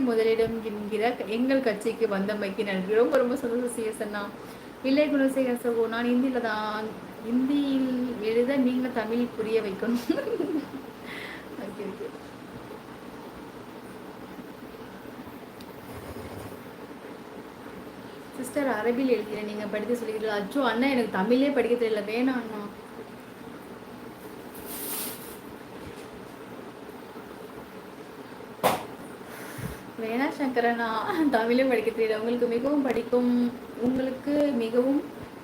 முதலிடம் என்கிற எங்கள் கட்சிக்கு வந்தமைக்கு நன்றி. ரொம்ப ரொம்ப சந்தோஷம் சிஎஸ்ண்ணா. இல்லை குணசேகர் சகோ, நான் ஹிந்தியில் தான், ஹிந்தியில் எழுத நீங்கள் தமிழ் புரிய வைக்கணும். Okay okay. சிஸ்டர் அரபியில் எழுதுகிறேன், நீங்கள் படித்து சொல்லிக்கிறீங்களா? அச்சோ அண்ணா, எனக்கு தமிழே படிக்க தெரியல, வேணாம் அண்ணா. வேணா சங்கரனா, தமிழே படிக்க தெரியல. உங்களுக்கு மிகவும்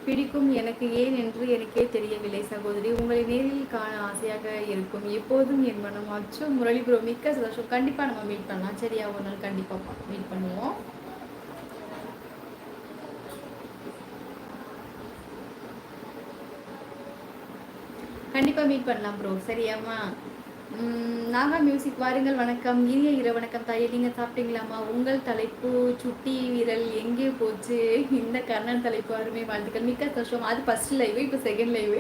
பிடிக்கும் எனக்கு ஏன் என்று எனக்கே தெரியவில்லை சகோதரி. உங்களை நேரில் காண ஆசையாக இருக்கும் எப்போதும் என் மனம். அச்சோ முரளி ப்ரோ, மிக்க சந்தோஷம். கண்டிப்பாக நம்ம மீட் பண்ணலாம் சரியா? ஒரு நாள் கண்டிப்பாக மீட் பண்ணுவோம். கண்டிப்பாக மீட் பண்ணலாம் ப்ரோ, சரியாம்மா? நாகா மியூசிக் வாருங்கள். வணக்கம், இனிய இரவு வணக்கம் தாயே. நீங்கள் சாப்பிட்டீங்களாம்மா? உங்கள் தலைப்பு சுட்டி வீரல் எங்கே போச்சு? இந்த கர்ணன் தலைப்பு அருமை, வாழ்த்துக்கள், மிக்க சந்தோஷம். அது ஃபர்ஸ்ட் லைவு, இப்போ செகண்ட் லைவு.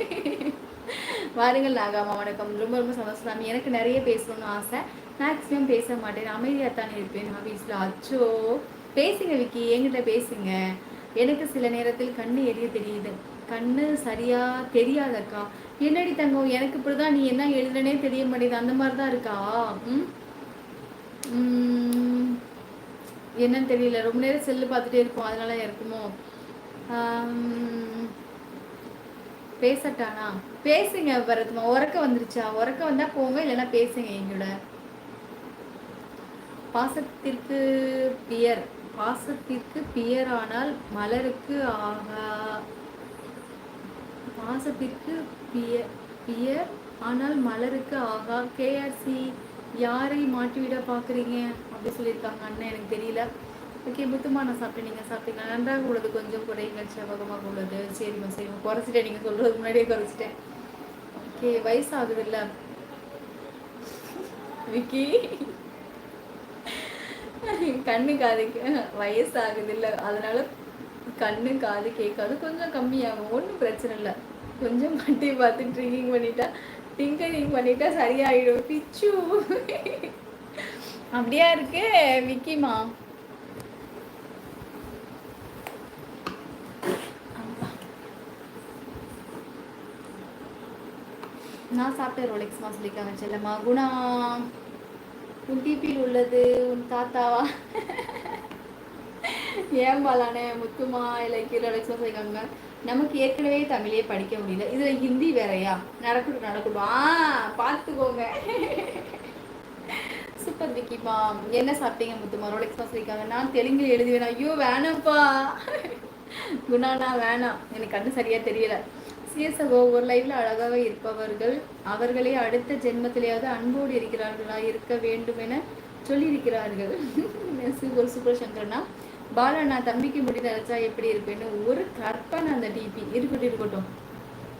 வாருங்கள் நாகாமா, வணக்கம். ரொம்ப ரொம்ப சந்தோஷம் சாமி. எனக்கு நிறைய பேசணும்னு ஆசை, மேக்ஸிமம் பேச மாட்டேன், அமைதியாக தானே இருப்பேன் ஆஃபீஸில். அச்சோ பேசுங்க விக்கி, என்கிட்ட பேசுங்க. எனக்கு சில நேரத்தில் கண்ணு எரிய தெரியுது. கண்ணு சரியா தெரியாதக்கா. என்னடி தங்கம், எனக்கு இப்படிதான், நீ என்ன எழுதுனே தெரிய மாட்டேங்குது, அந்த மாதிரி தான் இருக்கா? என்னன்னு தெரியல, ரொம்ப நேரம் செல்லு பார்த்துட்டே இருக்கும், அதனால இருக்குமோ? பேசட்டானா? பேசுங்க பரத்மா. உறக்க வந்துருச்சா? உறக்க வந்தா போங்க, இல்லைன்னா பேசுங்க எங்களோட. பாசத்திற்கு பியர், பாசத்திற்கு பியர் ஆனால் மலருக்கு ஆகா. பாசத்திற்கு பியர் ஆனால் மலருக்கு ஆகா. கேஆர்சி யாரை மாற்றிவிட பார்க்குறீங்க அப்படி சொல்லியிருக்காங்க அண்ணன், எனக்கு தெரியல. ஓகே முத்துமா, நான் சாப்பிட்டேன், நீங்கள் சாப்பிட்டீங்களா? நன்றாக உள்ளது, கொஞ்சம் குறைங்கள், செவகமாக உள்ளது. சரிம்மா சரிம்மா, குறைச்சிட்டேன், நீங்கள் சொல்கிறதுக்கு முன்னாடியே குறைச்சிட்டேன். ஓகே, வயசாகுது இல்லை விக்கி? கண்ணு காதுக்கு வயசாகுது இல்லை, அதனால கண்ணு காது கேட்காது, கொஞ்சம் கம்மியாகும், ஒன்றும் பிரச்சனை இல்லை. கொஞ்சம் மட்டி பார்த்து டிங்கரிங் பண்ணிட்டா சரியாயிடும் பிச்சு. அப்படியா இருக்கு விக்கிமா? நான் சாப்பிட்டேன். ரோலெக்ஸ்மா சொல்லிக்காங்க செல்லம்மா. குணா, உன் டிபியில் உள்ளது உன் தாத்தாவா? ஏன் பாலானே முத்துமா இல்லை ரோலெக்ஸ்மா சொல்லிக்காங்க. நமக்கு ஏற்கனவே தமிழே படிக்க முடியல, இதுல ஹிந்தி வேறையா? நடக்கட்டும் பார்த்துக்கோங்க. சூப்பர் விக்கிப்பா. என்ன சாப்பிட்டீங்க முத்துமா? ரோலெக்ஸ்மா சொல்லிக்காங்க. நான் தெலுங்கில் எழுதுவேன். ஐயோ வேணாம்ப்பா குணானா, வேணாம், எனக்கு கண்ணு சரியா தெரியல. சிஎஸ்ஓ, ஒரு லைவ்ல அழகாக இருப்பவர்கள் அவர்களே அடுத்த ஜென்மத்திலேயாவது அன்போடு இருக்கிறார்களா இருக்க வேண்டும் என சொல்லியிருக்கிறார்கள். Super super சங்கரனா. பாலா, நான் தம்பிக்கு முடி நினைச்சா எப்படி இருப்பேன்னு ஒரு கற்பனை. அந்த டிபி இருக்கட்டும்.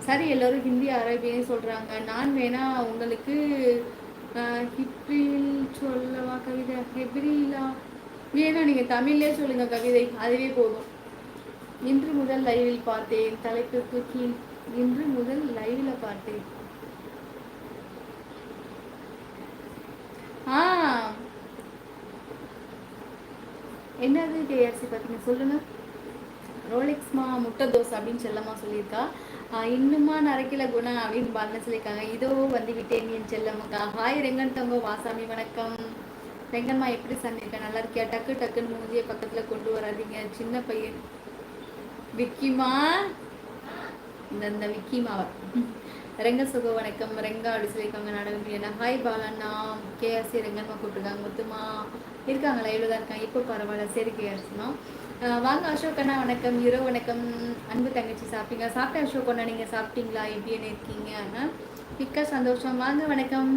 சரி, எல்லோரும் ஹிந்தி அரபின்னு சொல்றாங்க. நான் வேணா உங்களுக்கு ஹிப்ரில் சொல்லவா கவிதை? ஹெப்ரிலா வேணா, நீங்க தமிழ்லேயே சொல்லுங்க கவிதை, அதுவே போதும். இன்று முதல் லைவில் பார்த்தேன், தலைப்புக்கு இன்று முதல் லைவ்ல பார்த்தேன். என்னது கேஆர்சி பார்த்தீங்க சொல்லுங்க. ரோலெக்ஸ்மா முட்டை தோசை அப்படின்னு செல்லம்மா சொல்லியிருக்கா. இன்னுமா நரைக்கல குணா அப்படின்னு பாருங்க சொல்லியிருக்காங்க. இதோ வந்து விட்டேன் என் செல்லம்மாக்கா. ஹாய் ரெங்கன் தங்கோ வாசாமி, வணக்கம். ரெங்கன்மா எப்படி சந்திருக்கேன், நல்லா இருக்கியா? டக்குன்னு மூஞ்சியை பக்கத்துல கொண்டு வராதிங்க, சின்ன பையன். விக்கிமா, இந்த விக்கிமாவை. ரெங்க சுக வணக்கம். ரெங்கா அப்படி சொல்லியிருக்காங்க. நாடகம் என்ன? ஹாய் பாலண்ணா. கேஆர்சி ரெங்கன்மா கூப்பிட்டுருக்காங்க. முத்துமா இருக்காங்க, லைவ்ல தான் இருக்காங்க. இப்போ பரவாயில்ல, சரி கேஆர்சிமா. வாங்க அசோக் அண்ணா, வணக்கம். இரவு வணக்கம். அன்பு தங்கச்சி, சாப்பிட்டீங்களா? சாப்பிட்டேன் அசோக் அண்ணா, நீங்கள் சாப்பிட்டீங்களா? எப்படின்னு இருக்கீங்க? மிக்க சந்தோஷம். வாங்க, வணக்கம்.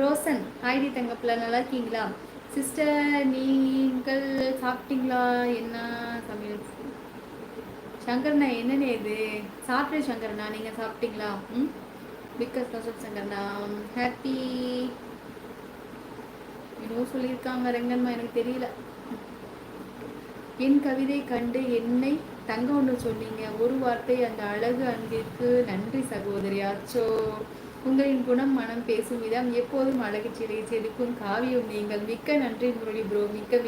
ரோசன், ஹாய்டி தங்கப்பில், நல்லா இருக்கீங்களா? சிஸ்டர், நீங்கள் சாப்பிட்டீங்களா? என்ன சமையல்? சங்கர்ண்ணா, என்னன்னு இது? சாப்பிட்டேன் சங்கர்ண்ணா, நீங்கள் சாப்பிட்டீங்களா? மிக்க சந்தோஷம் சங்கர்ண்ணா. ஹாப்பி இன்னும் சொல்லியிருக்காங்க ரெங்கன்மா, எனக்கு தெரியல. என் கவிதை கண்டு என்னை தங்க ஒன்று சொன்னீங்க, ஒரு வார்த்தை, அந்த அழகு அன்பிற்கு நன்றி சகோதரி. அச்சோ, உங்களின் குணம் மனம் பேசும் விதம் எப்போதும் அழகு சிலை செதுக்கும் காவியம் நீங்கள். மிக்க நன்றி முரளி ப்ரோ, மிக்க